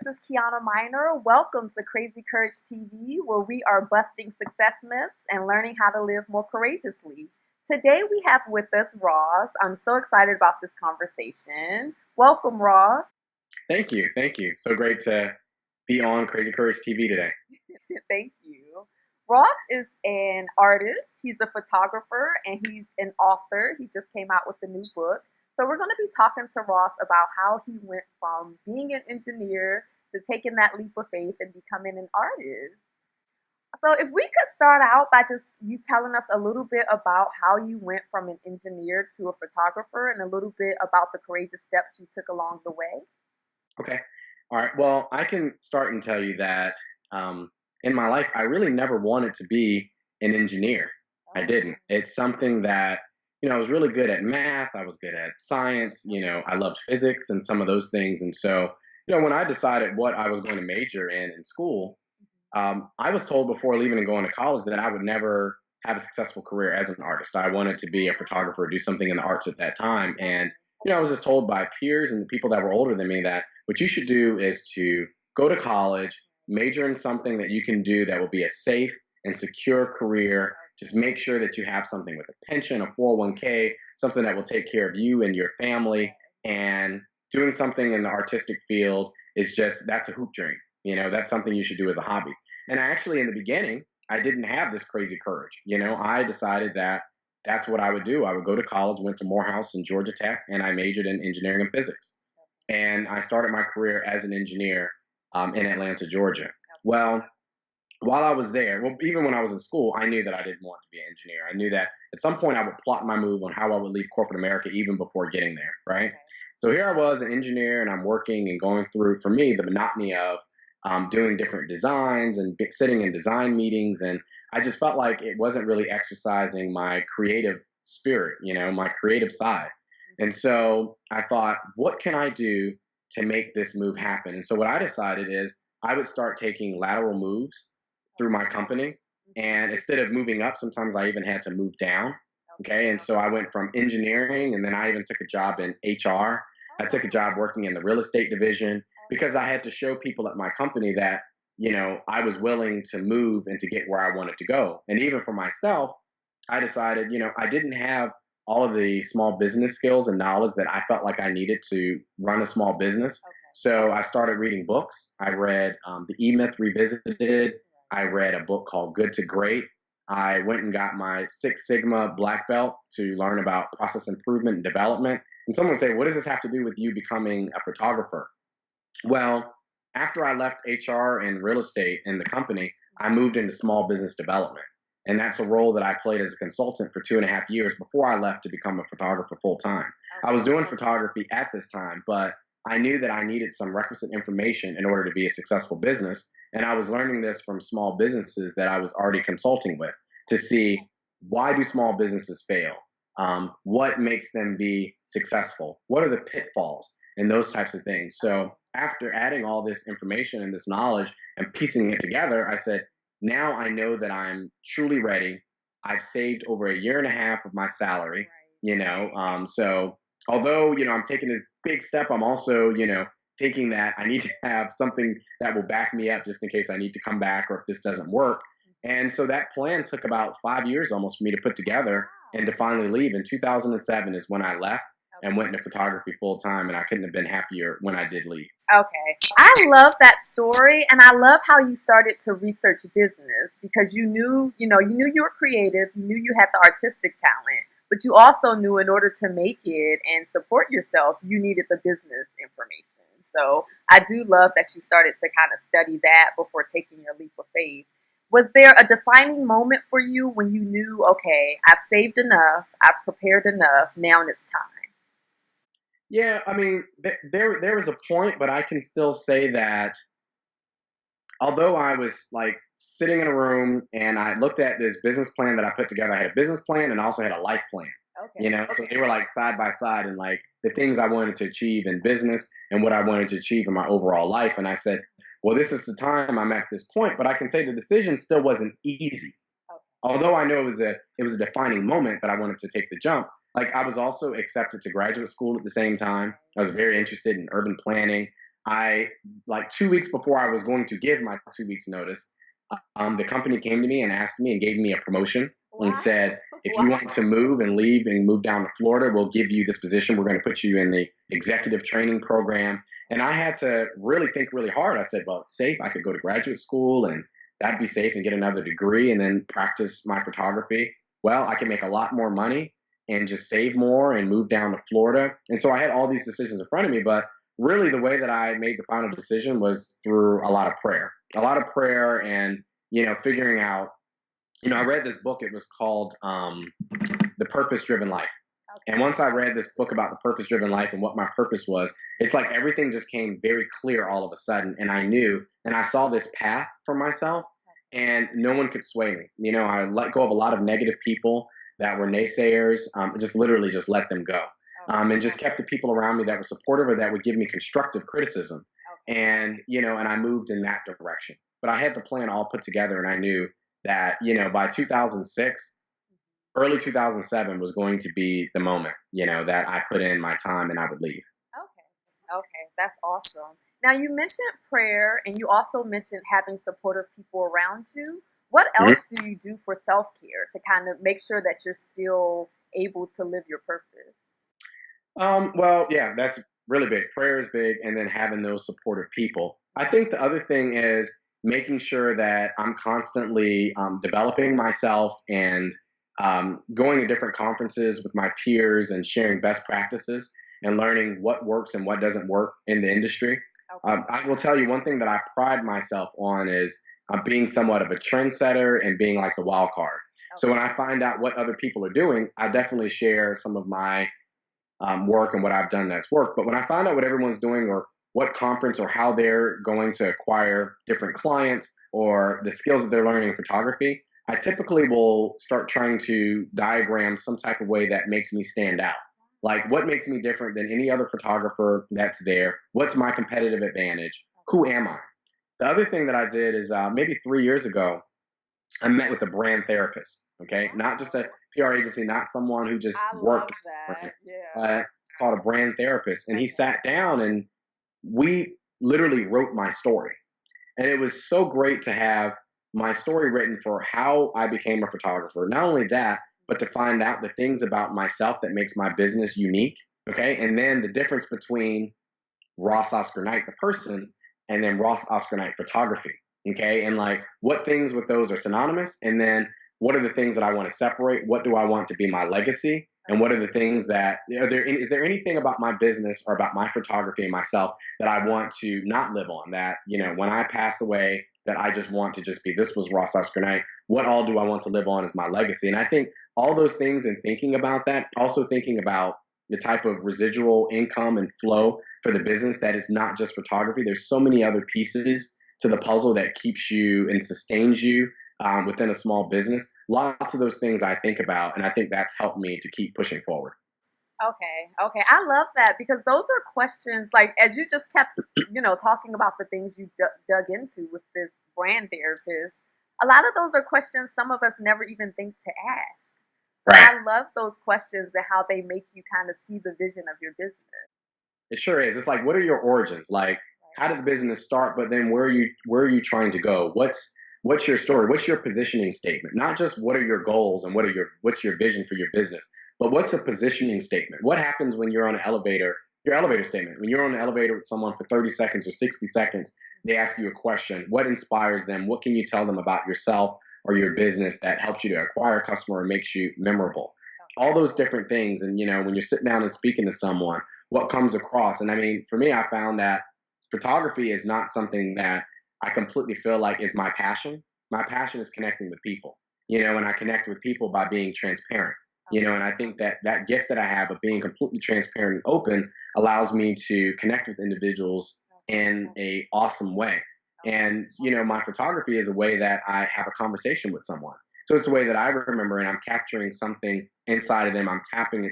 is Kiana Miner. Welcome to Crazy Courage TV, where we are busting success myths and learning how to live more courageously. Today we have with us Ross. I'm so excited about this conversation. Welcome, Ross. Thank you. Thank you. So great to be on Crazy Courage TV today. Thank you. Ross is an artist, he's a photographer, and he's an author. He just came out with a new book. So, we're going to be talking to Ross about how he went from being an engineer to taking that leap of faith and becoming an artist. So, if we could start out by just you telling us a little bit about how you went from an engineer to a photographer and a little bit about the courageous steps you took along the way. Okay. All right. Well, I can start and tell you that in my life, I really never wanted to be an engineer. I Oh, didn't. It's something that, I was really good at math. I was good at science. I loved physics and some of those things. And so, when I decided what I was going to major in school, I was told before leaving and going to college that I would never have a successful career as an artist. I wanted to be a photographer, do something in the arts at that time. And, I was just told by peers and the people that were older than me that what you should do is to go to college, major in something that you can do that will be a safe and secure career. Just make sure that you have something with a pension, a 401k, something that will take care of you and your family. And doing something in the artistic field is just, that's a hoop dream. That's something you should do as a hobby. And actually, in the beginning, I didn't have this crazy courage. I decided that that's what I would do. I would go to college, went to Morehouse and Georgia Tech, and I majored in engineering and physics. And I started my career as an engineer in Atlanta, Georgia. Well, while I was there, well, even when I was in school, I knew that I didn't want to be an engineer. I knew that at some point I would plot my move on how I would leave corporate America even before getting there, right? So here I was, an engineer, and I'm working and going through, for me, the monotony of doing different designs and sitting in design meetings. And I just felt like it wasn't really exercising my creative spirit, my creative side. And so I thought, what can I do to make this move happen? And so what I decided is I would start taking lateral moves through my company. And instead of moving up, sometimes I even had to move down. Okay. And so I went from engineering, and then I even took a job in HR. I took a job working in the real estate division because I had to show people at my company that, I was willing to move and to get where I wanted to go. And even for myself, I decided, I didn't have all of the small business skills and knowledge that I felt like I needed to run a small business. So I started reading books. I read The E Myth Revisited. I read a book called Good to Great. I went and got my Six Sigma black belt to learn about process improvement and development. And someone would say, what does this have to do with you becoming a photographer? Well, after I left HR and real estate in the company, I moved into small business development. And that's a role that I played as a consultant for 2.5 years before I left to become a photographer full time. I was doing photography at this time, but I knew that I needed some requisite information in order to be a successful business. And I was learning this from small businesses that I was already consulting with to see, why do small businesses fail? What makes them be successful? What are the pitfalls and those types of things? So after adding all this information and this knowledge and piecing it together, I said, now I know that I'm truly ready. I've saved over a year and a half of my salary, so although, I'm taking this big step, I'm also, thinking that I need to have something that will back me up just in case I need to come back or if this doesn't work. And so that plan took about 5 years almost for me to put together and to finally leave. In 2007 is when I left and went into photography full time, and I couldn't have been happier when I did leave. Okay. I love that story, and I love how you started to research business because you knew you were creative, you knew you had the artistic talent, but you also knew in order to make it and support yourself, you needed the business information. So I do love that you started to kind of study that before taking your leap of faith. Was there a defining moment for you when you knew, okay, I've saved enough, I've prepared enough, now it's time? Yeah, I mean, there was a point, but I can still say that although I was like sitting in a room and I looked at this business plan that I put together, I had a business plan and also had a life plan. Okay. So they were like side by side, and like the things I wanted to achieve in business and what I wanted to achieve in my overall life. And I said, well, this is the time I'm at this point, but I can say the decision still wasn't easy. Although I know it was a defining moment that I wanted to take the jump. Like, I was also accepted to graduate school at the same time. I was very interested in urban planning. I like 2 weeks before I was going to give my 2 weeks notice, the company came to me and asked me and gave me a promotion and Wow. said, if you Wow. want to move and leave and move down to Florida, we'll give you this position. We're going to put you in the executive training program. And I had to really think really hard. I said, well, it's safe. I could go to graduate school and that'd be safe and get another degree and then practice my photography. Well, I can make a lot more money and just save more and move down to Florida. And so I had all these decisions in front of me, but really the way that I made the final decision was through a lot of prayer and, figuring out, I read this book. It was called The Purpose Driven Life. And Okay. once I read this book about the purpose driven life and what my purpose was, it's like everything just came very clear all of a sudden. And I knew, and I saw this path for myself, and no one could sway me. I let go of a lot of negative people that were naysayers, just literally just let them go. And just kept the people around me that were supportive or that would give me constructive criticism. And, and I moved in that direction. But I had the plan all put together, and I knew that, by 2006, early 2007 was going to be the moment, that I put in my time and I would leave. Okay. Okay. That's awesome. Now you mentioned prayer and you also mentioned having supportive people around you. What else Mhm. do you do for self-care to kind of make sure that you're still able to live your purpose? Well, yeah, that's really big. Prayer is big, and then having those supportive people. I think the other thing is making sure that I'm constantly developing myself and going to different conferences with my peers and sharing best practices and learning what works and what doesn't work in the industry. Okay. I will tell you one thing that I pride myself on is being somewhat of a trendsetter and being like the wild card. So when Okay. I find out what other people are doing, I definitely share some of my work and what I've done that's worked. But when I find out what everyone's doing or what conference or how they're going to acquire different clients or the skills that they're learning in photography, I typically will start trying to diagram some type of way that makes me stand out. Like what makes me different than any other photographer that's there? What's my competitive advantage? Who am I? The other thing that I did is maybe 3 years ago, I met with a brand therapist. Okay, not just a Wow. PR agency, not someone who just I worked. love that. Yeah. It's called a brand therapist, and he Okay. sat down and we literally wrote my story. And it was so great to have my story written for how I became a photographer. Not only that, but to find out the things about myself that makes my business unique. Okay, and then the difference between Ross Oscar Knight, the person, and then Ross Oscar Knight photography. Okay. And like what things with those are synonymous. And then what are the things that I want to separate? What do I want to be my legacy? And what are the things that is there anything about my business or about my photography and myself that I want to not live on? That, when I pass away, that I just want to just be this was Ross Oscar Knight. What all do I want to live on as my legacy? And I think all those things and thinking about that, also thinking about the type of residual income and flow for the business that is not just photography. There's so many other pieces to the puzzle that keeps you and sustains you within a small business. Lots of those things I think about, and I think that's helped me to keep pushing forward. Okay, okay. I love that because those are questions like as you just kept, talking about the things you dug into with this brand therapist. A lot of those are questions some of us never even think to ask. So Right. I love those questions and how they make you kind of see the vision of your business. It sure is. It's like, what are your origins? Like, how did the business start? But then where are you trying to go? What's your story? What's your positioning statement? Not just what are your goals and what's your vision for your business, but what's a positioning statement? What happens when you're on an elevator? Your elevator statement. When you're on an elevator with someone for 30 seconds or 60 seconds, they ask you a question. What inspires them? What can you tell them about yourself or your business that helps you to acquire a customer or makes you memorable? All those different things. And when you're sitting down and speaking to someone, what comes across. And I mean, for me, I found that photography is not something that I completely feel like is my passion. My passion is connecting with people, and I connect with people by being transparent, and I think that that gift that I have of being completely transparent and open allows me to connect with individuals in a awesome way. And, my photography is a way that I have a conversation with someone. So it's a way that I remember and I'm capturing something inside of them. I'm tapping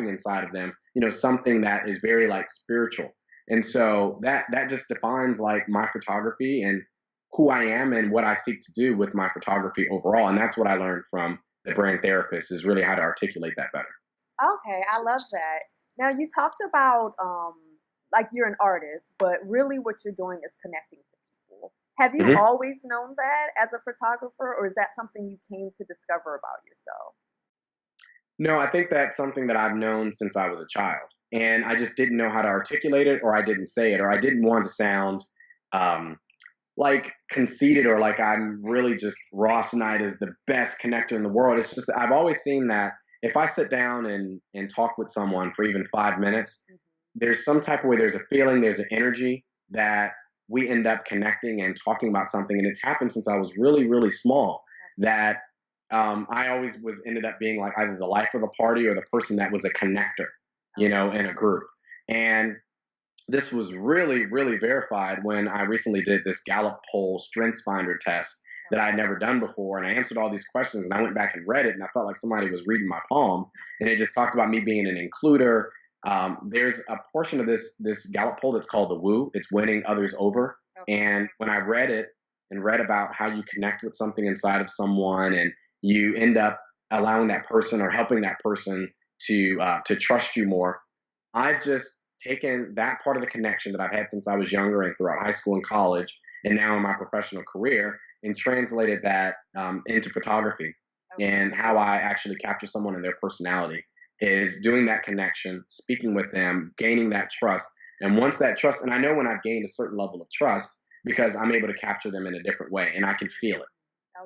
inside of them, something that is very like spiritual. And so that just defines like my photography and who I am and what I seek to do with my photography overall. And that's what I learned from the brand therapist is really how to articulate that better. Okay, I love that. Now you talked about like you're an artist, but really what you're doing is connecting to people. Have you Hmm. always known that as a photographer, or is that something you came to discover about yourself? No, I think that's something that I've known since I was a child, and I just didn't know how to articulate it, or I didn't say it, or I didn't want to sound um, like conceited or like I'm really just Ross Knight is the best connector in the world. It's just I've always seen that if I sit down and talk with someone for even 5 minutes, Mhm. there's some type of way, there's a feeling, there's an energy that we end up connecting and talking about something. And it's happened since I was really, really small that I always was ended up being like either the life of the party or the person that was a connector, in a group. And this was really, really verified when I recently did this Gallup poll strengths finder test that I had never done before. And I answered all these questions and I went back and read it and I felt like somebody was reading my palm. And it just talked about me being an includer. There's a portion of this Gallup poll that's called the woo. It's winning others over. Okay. And when I read it and read about how you connect with something inside of someone and you end up allowing that person or helping that person to trust you more, I've just taken that part of the connection that I've had since I was younger and throughout high school and college, and now in my professional career, and translated that into photography Okay. and how I actually capture someone and their personality is doing that connection, speaking with them, gaining that trust. And once that trust, and I know when I've gained a certain level of trust because I'm able to capture them in a different way and I can feel it.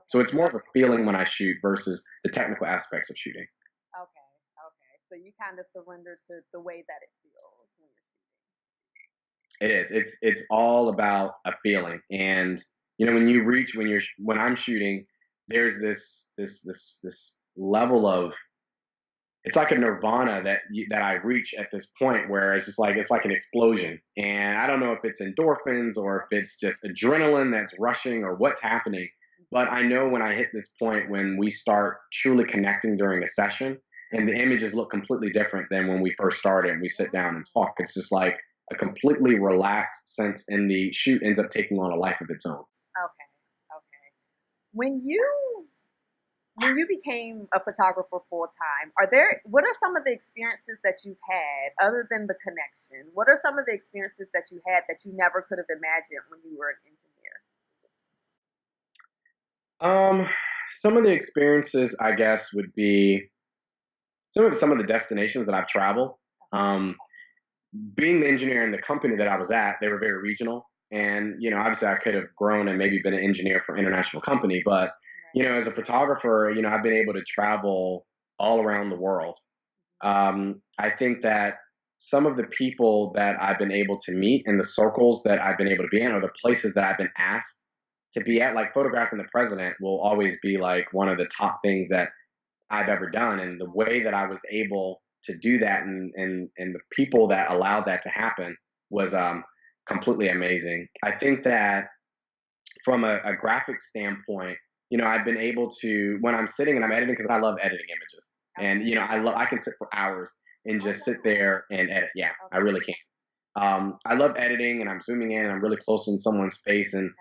So Okay. it's more of a feeling when I shoot versus the technical aspects of shooting. Okay. Okay. So you kind of surrender to the way that it feels when you're It is. It's all about a feeling, and when I'm shooting, there's this level of it's like a nirvana that I reach at this point where it's just like it's like an explosion, and I don't know if it's endorphins or if it's just adrenaline that's rushing or what's happening, but I know when I hit this point when we start truly connecting during a session, and the images look completely different than when we first started and we sit down and talk. It's just like a completely relaxed sense, and the shoot ends up taking on a life of its own. Okay. Okay. When you became a photographer full time, what are some of the experiences that you've had other than the connection? What are some of the experiences that you had that you never could have imagined when you were an engineer? Um, some of the experiences, I guess, would be some of the destinations that I've traveled. Um, Being the engineer in the company that I was at, they were very regional. And, obviously I could have grown and maybe been an engineer for an international company. But, Right. as a photographer, I've been able to travel all around the world. I think that some of the people that I've been able to meet and the circles that I've been able to be in are the places that I've been asked to be at. Like photographing the president will always be like one of the top things that I've ever done. And the way that I was able to do that and the people that allowed that to happen was completely amazing. I think that from a graphic standpoint, I've been able to when I'm sitting and I'm editing because I love editing images, and I can sit for hours and Oh just sit wow. there and edit. Yeah, I Okay. really can. I love editing and I'm zooming in and I'm really close in someone's face. And, Okay.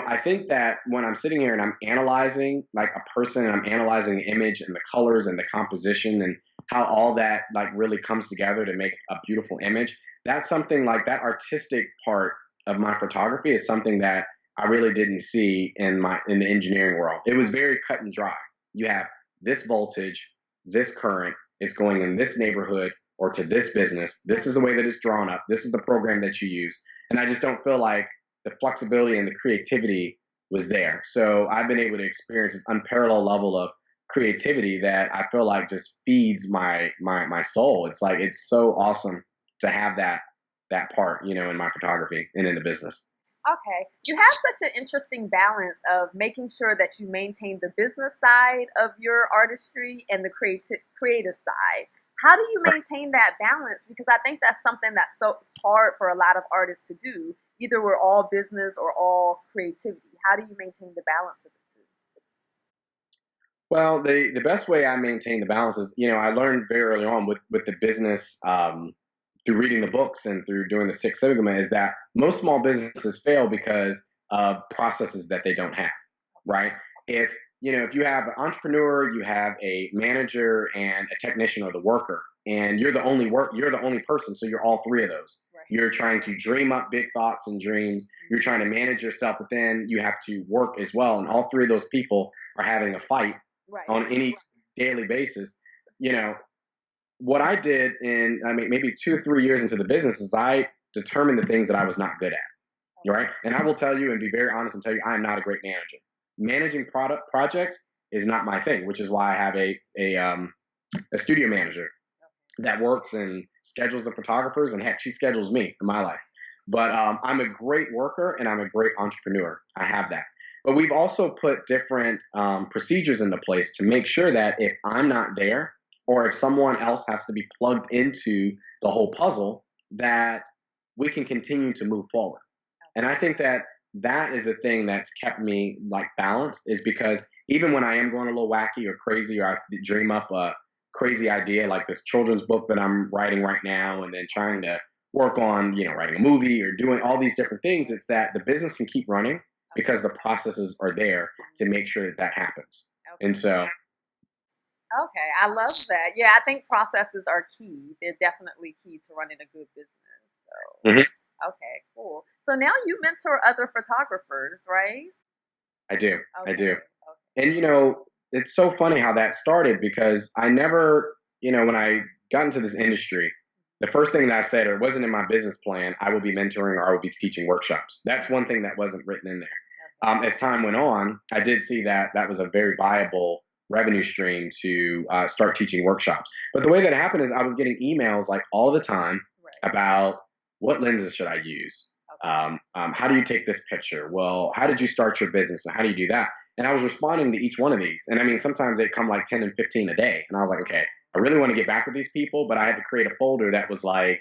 I think that when I'm sitting here and I'm analyzing like a person and I'm analyzing the image and the colors and the composition and how all that like really comes together to make a beautiful image, that's something like that artistic part of my photography is something that I really didn't see in the engineering world. It was very cut and dry. You have this voltage, this current, it's going in this neighborhood or to this business. This is the way that it's drawn up. This is the program that you use. And I just don't feel like the flexibility and the creativity was there. So I've been able to experience this unparalleled level of creativity that I feel like just feeds my soul. It's like it's so awesome to have that part, in my photography and in the business. Okay. You have such an interesting balance of making sure that you maintain the business side of your artistry and the creative side. How do you maintain that balance? Because I think that's something that's so hard for a lot of artists to do. Either we're all business or all creativity. How do you maintain the balance of the two? Well, the best way I maintain the balance is, I learned very early on with the business through reading the books and through doing the Six Sigma is that most small businesses fail because of processes that they don't have, right? If if you have an entrepreneur, you have a manager and a technician or the worker, and you're the only person, so you're all three of those. Right. You're trying to dream up big thoughts and dreams. You're trying to manage yourself, but then you have to work as well. And all three of those people are having a fight Right. on any daily basis. You know, what I did in, I mean, maybe 2 or 3 years into the business is I determined the things that I was not good at. Right. And I will tell you and be very honest and tell you, I'm not a great manager. Managing product projects is not my thing, which is why I have a studio manager that works and schedules the photographers, and heck, she schedules me in my life. But I'm a great worker and I'm a great entrepreneur. I have that. But we've also put different procedures into place to make sure that if I'm not there, or if someone else has to be plugged into the whole puzzle, that we can continue to move forward. And I think that that is the thing that's kept me like balanced, is because even when I am going a little wacky or crazy, or I dream up a crazy idea like this children's book that I'm writing right now, and then trying to work on, writing a movie or doing all these different things, it's that the business can keep running because the processes are there to make sure that that happens. And Okay. so, Okay. I love that. Yeah, I think processes are key. They're definitely key to running a good business. So, mhm, okay, cool. So now you mentor other photographers, right? I do, I Okay. do. Okay. And it's so funny how that started, because I never, when I got into this industry, the first thing that I said, or it wasn't in my business plan, I will be mentoring or I will be teaching workshops. That's one thing that wasn't written in there. As time went on, I did see that that was a very viable revenue stream to start teaching workshops. But the way that it happened is I was getting emails like all the time Right. about what lenses should I use? Okay. How do you take this picture? Well, how did you start your business and how do you do that? And I was responding to each one of these. And I mean, sometimes they come like 10 and 15 a day. And I was like, okay, I really want to get back with these people, but I had to create a folder that was like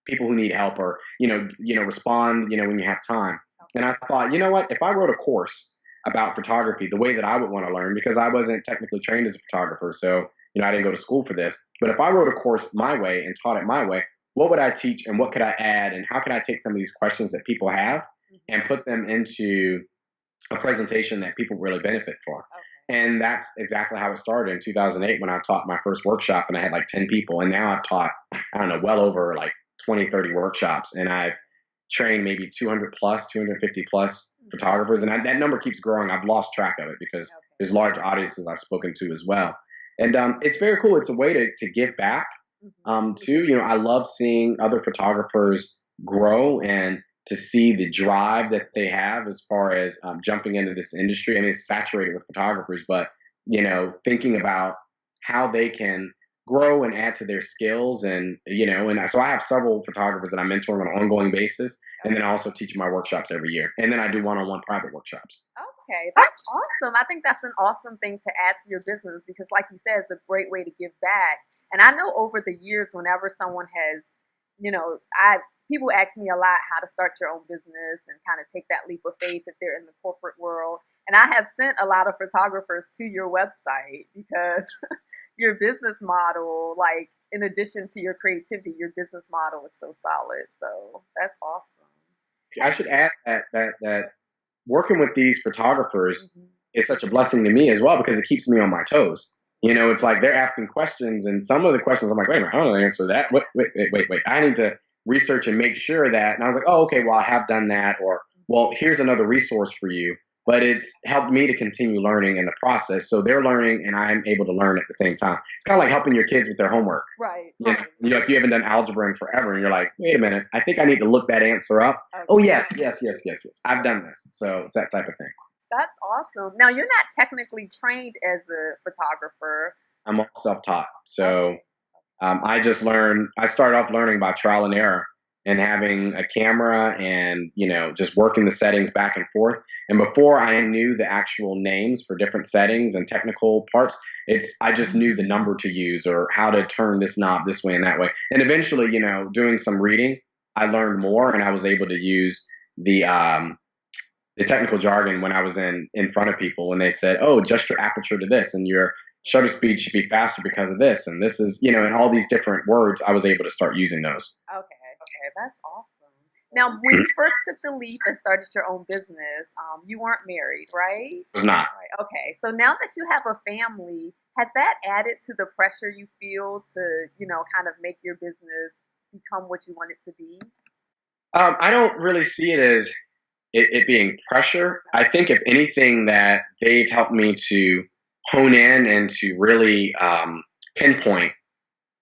people who need help, or, respond, when you have time. And I thought, you know what, if I wrote a course about photography the way that I would want to learn, because I wasn't technically trained as a photographer. So, I didn't go to school for this. But if I wrote a course my way and taught it my way, what would I teach and what could I add? And how can I take some of these questions that people have and put them into a presentation that people really benefit from? Okay. And that's exactly how it started in 2008 when I taught my first workshop, and I had like 10 people. And now I've taught, I don't know, well over like 20, 30 workshops. And I've trained maybe 200 plus, 250 plus photographers. And that number keeps growing. I've lost track of it because Okay. there's large audiences I've spoken to as well. And it's very cool. It's a way to give back too. I love seeing other photographers grow and to see the drive that they have as far as jumping into this industry. I mean, it's saturated with photographers, but thinking about how they can grow and add to their skills, and so I have several photographers that I'm mentoring on an ongoing basis, and then I also teach my workshops every year, and then I do one-on-one private workshops. Okay, that's awesome. I think that's an awesome thing to add to your business because, like you said, it's a great way to give back. And I know over the years, whenever someone has, I people ask me a lot how to start your own business and kind of take that leap of faith if they're in the corporate world. And I have sent a lot of photographers to your website because your business model, like in addition to your creativity, your business model is so solid. So that's awesome. I should add that working with these photographers Mhm. is such a blessing to me as well, because it keeps me on my toes. It's like they're asking questions, and some of the questions I'm like, wait a minute, I don't know the answer to that. Wait. I need to research and make sure that. And I was like, oh, okay, well, I have done that, or well, here's another resource for you. But it's helped me to continue learning in the process. So they're learning, and I'm able to learn at the same time. It's kind of like helping your kids with their homework. Right, Right. right. You haven't done algebra in forever, and you're like, wait a minute, I think I need to look that answer up. Oh Okay. yes, yes. I've done this. So it's that type of thing. That's awesome. Now you're not technically trained as a photographer. I'm all self-taught. So Okay. I just learned. I started off learning by trial and error, and having a camera, and just working the settings back and forth. And before I knew the actual names for different settings and technical parts, I just knew the number to use or how to turn this knob this way and that way. And eventually, doing some reading, I learned more, and I was able to use the technical jargon when I was in front of people, when they said, "Oh, adjust your aperture to this, and your shutter speed should be faster because of this, and this is," and all these different words. I was able to start using those. Okay, that's awesome. Now, when you first took the leap and started your own business, you weren't married, right? It was not. Right. Okay. So now that you have a family, has that added to the pressure you feel to, kind of make your business become what you want it to be? I don't really see it as it being pressure. I think if anything that they've helped me to hone in and to really pinpoint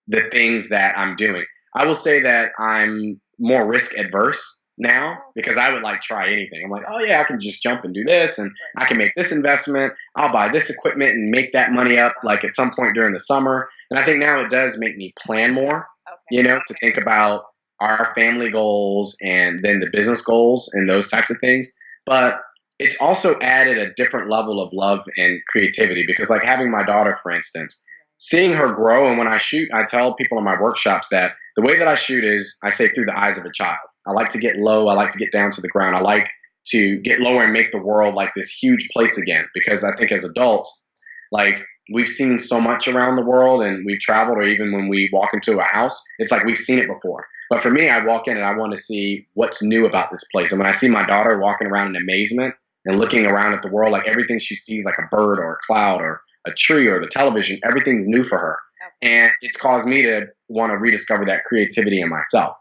the things that I'm doing. I will say that I'm more risk adverse now because I would like try anything. I'm like, oh yeah, I can just jump and do this and I can make this investment. I'll buy this equipment and make that money up like at some point during the summer. And I think now it does make me plan more, to think about our family goals and then the business goals and those types of things. But it's also added a different level of love and creativity because like having my daughter, for instance, seeing her grow. And when I shoot, I tell people in my workshops that the way that I shoot is I say through the eyes of a child. I like to get low. I like to get down to the ground. I like to get lower and make the world like this huge place again. Because I think as adults, like we've seen so much around the world and we've traveled, or even when we walk into a house, it's like we've seen it before. But for me, I walk in and I want to see what's new about this place. And when I see my daughter walking around in amazement and looking around at the world, like everything she sees, like a bird or a cloud or a tree or the television, everything's new for her. And it's caused me to want to rediscover that creativity in myself.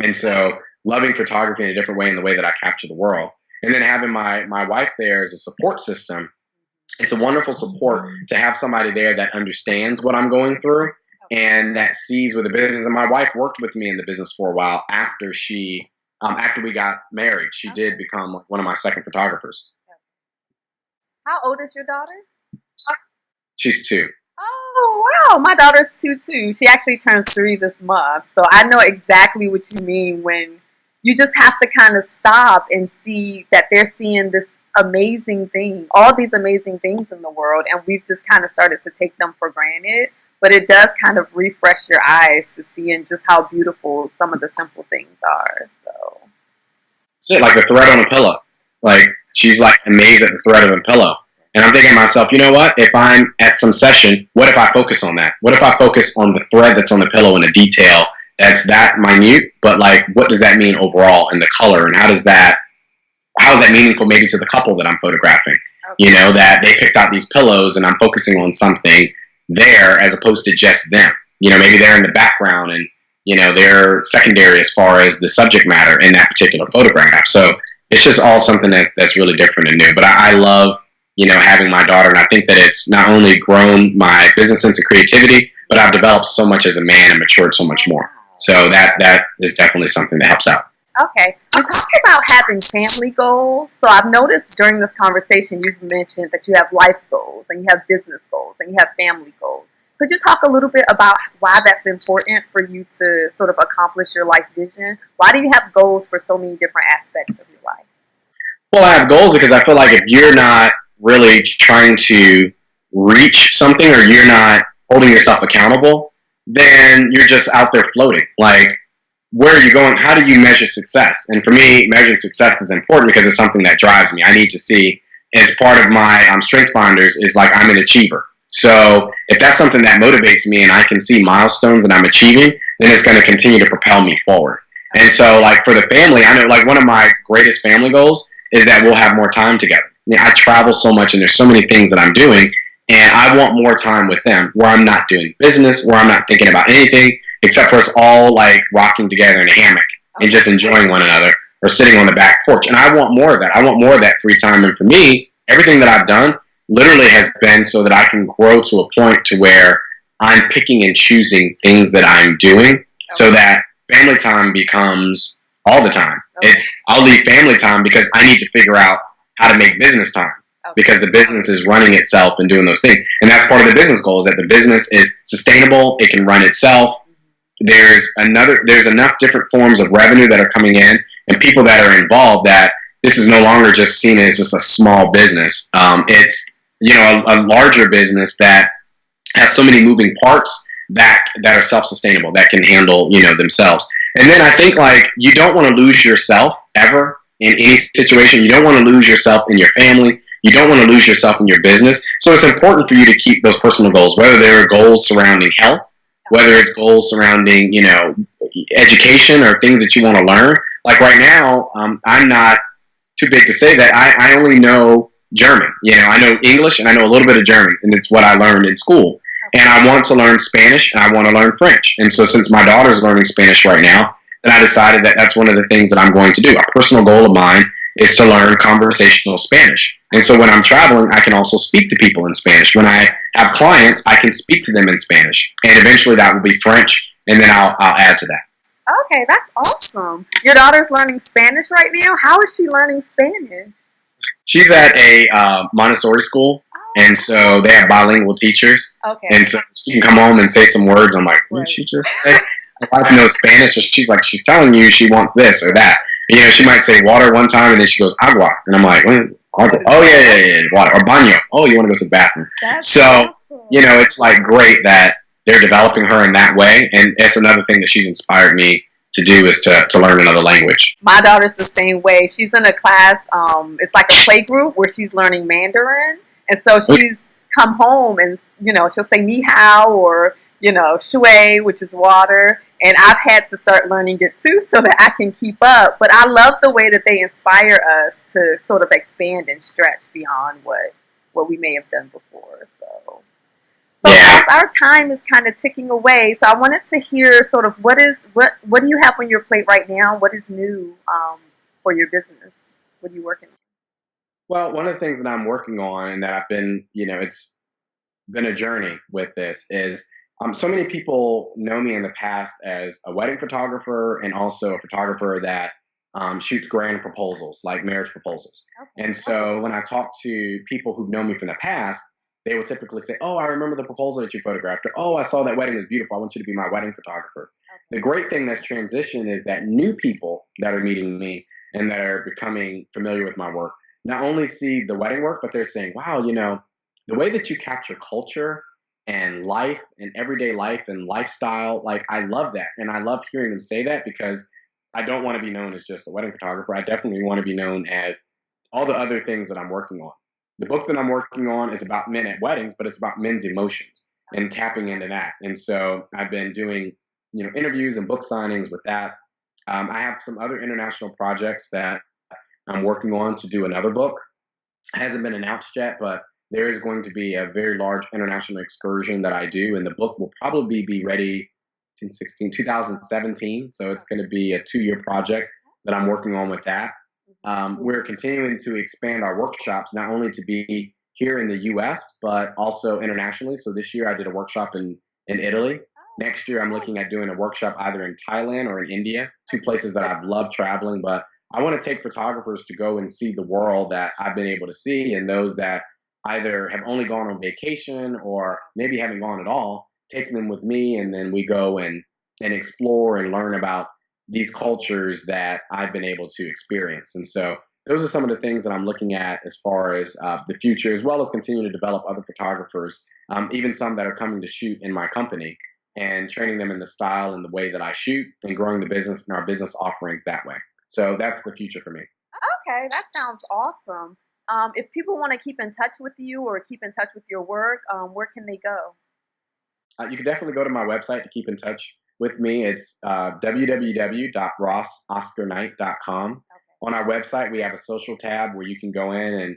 And so loving photography in a different way, in the way that I capture the world. And then having my wife there as a support system, it's a wonderful support to have somebody there that understands what I'm going through and that sees with the business. And my wife worked with me in the business for a while after after we got married. She did become one of my second photographers. How old is your daughter? She's 2. Oh, wow. My daughter's 2 too. She actually turns 3 this month. So I know exactly what you mean when you just have to kind of stop and see that they're seeing this amazing thing, all these amazing things in the world, and we've just kind of started to take them for granted. But it does kind of refresh your eyes to seeing just how beautiful some of the simple things are. So it's it, like the thread on a pillow. Like she's like amazed at the thread of a pillow. And I'm thinking to myself, you know what? If I'm at some session, what if I focus on that? What if I focus on the thread that's on the pillow and the detail that's that minute, but like, what does that mean overall in the color? And how is that meaningful maybe to the couple that I'm photographing? Okay. That they picked out these pillows and I'm focusing on something there as opposed to just them. Maybe they're in the background and, they're secondary as far as the subject matter in that particular photograph. So it's just all something that's really different and new. But I love, having my daughter, and I think that it's not only grown my business sense of creativity, but I've developed so much as a man and matured so much more. So that is definitely something that helps out. Okay. We talked about having family goals. So I've noticed during this conversation you've mentioned that you have life goals and you have business goals and you have family goals. Could you talk a little bit about why that's important for you to sort of accomplish your life vision? Why do you have goals for so many different aspects of your life? Well, I have goals because I feel like if you're not really trying to reach something or you're not holding yourself accountable, then you're just out there floating. Like, where are you going? How do you measure success? And for me, measuring success is important because it's something that drives me. I need to see, as part of my strength finders, is like I'm an achiever. So if that's something that motivates me and I can see milestones that I'm achieving, then it's going to continue to propel me forward. And so like for the family, I know like one of my greatest family goals is that we'll have more time together. I travel so much and there's so many things that I'm doing and I want more time with them where I'm not doing business, where I'm not thinking about anything except for us all like rocking together in a hammock and just enjoying one another or sitting on the back porch. And I want more of that. I want more of that free time. And for me, everything that I've done literally has been so that I can grow to a point to where I'm picking and choosing things that I'm doing so that family time becomes all the time. I'll leave family time because I need to figure out how to make business time because the business is running itself and doing those things. And that's part of the business goal is that the business is sustainable. It can run itself. There's enough different forms of revenue that are coming in and people that are involved that this is no longer just seen as just a small business. It's, a larger business that has so many moving parts that are self-sustainable, that can handle, themselves. And then I think like you don't want to lose yourself ever in any situation. You don't want to lose yourself in your family. You don't want to lose yourself in your business. So it's important for you to keep those personal goals, whether they're goals surrounding health, whether it's goals surrounding, education or things that you want to learn. Like right now, I'm not too big to say that I only know German. I know English and I know a little bit of German, and it's what I learned in school. And I want to learn Spanish and I want to learn French. And so since my daughter's learning Spanish right now, then I decided that that's one of the things that I'm going to do. A personal goal of mine is to learn conversational Spanish. And so when I'm traveling, I can also speak to people in Spanish. When I have clients, I can speak to them in Spanish. And eventually that will be French, and then I'll add to that. Okay, that's awesome. Your daughter's learning Spanish right now. How is she learning Spanish? She's at a Montessori school, and so they have bilingual teachers. Okay. And so she can come home and say some words. I'm like, what Right. did she just say? I know Spanish, so she's like, she's telling you she wants this or that. You know, she might say water one time, and then she goes agua, and I'm like, agua. Oh yeah, water, or baño. Oh, you want to go to the bathroom? That's So awesome. you know, it's like great that they're developing her in that way, and it's another thing that she's inspired me to do is to learn another language. My daughter's the same way. She's in a class, it's like a play group where she's learning Mandarin. And so she's come home and, she'll say ni hao or, shui, which is water. And I've had to start learning it too so that I can keep up. But I love the way that they inspire us to sort of expand and stretch beyond what we may have done before. So Yeah. as our time is kind of ticking away, so I wanted to hear sort of what do you have on your plate right now? What is new for your business? What are you working on? Well, one of the things that I'm working on and that I've been, it's been a journey with this is so many people know me in the past as a wedding photographer and also a photographer that shoots grand proposals, like marriage proposals. Okay. And so when I talk to people who've known me from the past, they will typically say, "Oh, I remember the proposal that you photographed," or "Oh, I saw that wedding was beautiful. I want you to be my wedding photographer." The great thing that's transitioned is that new people that are meeting me and that are becoming familiar with my work not only see the wedding work, but they're saying, "Wow, the way that you capture culture and life and everyday life and lifestyle, like I love that." And I love hearing them say that because I don't want to be known as just a wedding photographer. I definitely want to be known as all the other things that I'm working on. The book that I'm working on is about men at weddings, but it's about men's emotions and tapping into that. And so I've been doing, interviews and book signings with that. I have some other international projects that I'm working on to do another book. Hasn't been announced yet, but there is going to be a very large international excursion that I do, and the book will probably be ready in 2017. So it's going to be a 2-year project that I'm working on with that. We're continuing to expand our workshops, not only to be here in the US, but also internationally. So this year I did a workshop in Italy. Next year I'm looking at doing a workshop either in Thailand or in India, 2 places that I've loved traveling, but I want to take photographers to go and see the world that I've been able to see, and those that either have only gone on vacation or maybe haven't gone at all, taking them with me, and then we go and explore and learn about these cultures that I've been able to experience. And so those are some of the things that I'm looking at as far as the future, as well as continue to develop other photographers, even some that are coming to shoot in my company, and training them in the style and the way that I shoot and growing the business and our business offerings that way. So that's the future for me. Okay, that sounds awesome. If people want to keep in touch with you or keep in touch with your work, where can they go? You can definitely go to my website to keep in touch with me. It's www.rossoscarknight.com. On our website, we have a social tab where you can go in and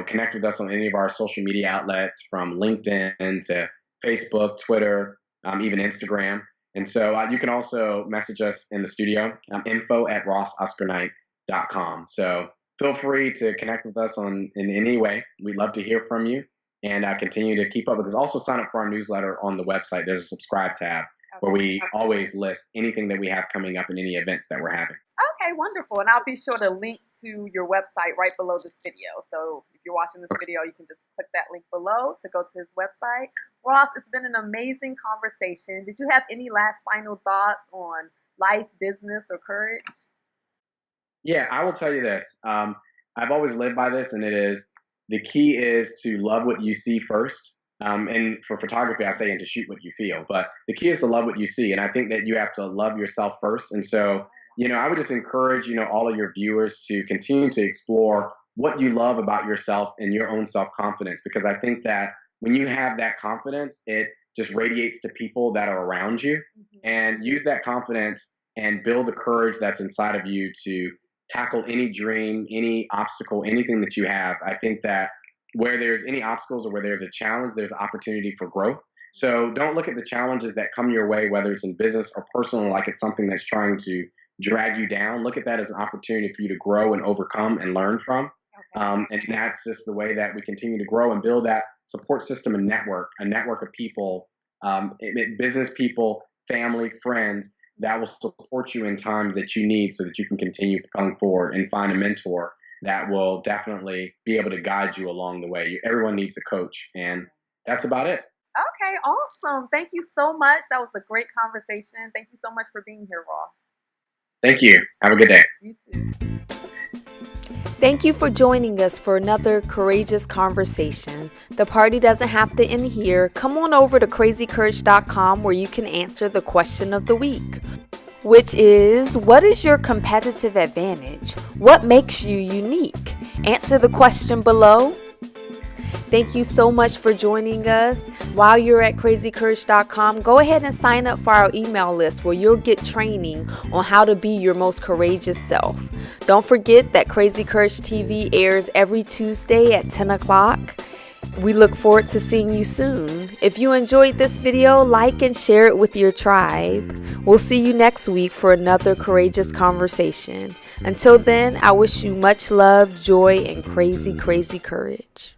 connect with us on any of our social media outlets, from LinkedIn to Facebook, Twitter, even Instagram. And so you can also message us in the studio, info@rossoscarknight.com. So feel free to connect with us in any way. We'd love to hear from you and continue to keep up with us. Also, sign up for our newsletter on the website. There's a subscribe tab where we always list anything that we have coming up and any events that we're having. Okay, wonderful. And I'll be sure to link to your website right below this video. So if you're watching this video, you can just click that link below to go to his website. Ross, it's been an amazing conversation. Did you have any last final thoughts on life, business, or courage? Yeah, I will tell you this. I've always lived by this, and it is the key is to love what you see first. And for photography, I say, and to shoot what you feel. But the key is to love what you see. And I think that you have to love yourself first. And so, I would just encourage, all of your viewers to continue to explore what you love about yourself and your own self-confidence. Because I think that when you have that confidence, it just radiates to people that are around you. And use that confidence and build the courage that's inside of you to tackle any dream, any obstacle, anything that you have. I think that where there's any obstacles or where there's a challenge, there's opportunity for growth. So don't look at the challenges that come your way, whether it's in business or personal, like it's something that's trying to drag you down. Look at that as an opportunity for you to grow and overcome and learn from. Okay. And that's just the way that we continue to grow and build that support system and network, a network of people, business people, family, friends that will support you in times that you need so that you can continue going forward and find a mentor that will definitely be able to guide you along the way. Everyone needs a coach, and that's about it. Okay, awesome. Thank you so much. That was a great conversation. Thank you so much for being here, Ross. Thank you. Have a good day. You too. Thank you for joining us for another courageous conversation. The party doesn't have to end here. Come on over to crazycourage.com where you can answer the question of the week, which is, what is your competitive advantage? What makes you unique? Answer the question below. Thank you so much for joining us. While you're at crazycourage.com, go ahead and sign up for our email list where you'll get training on how to be your most courageous self. Don't forget that Crazy Courage TV airs every Tuesday at 10 o'clock. We look forward to seeing you soon. If you enjoyed this video, like and share it with your tribe. We'll see you next week for another courageous conversation. Until then, I wish you much love, joy, and crazy, crazy courage.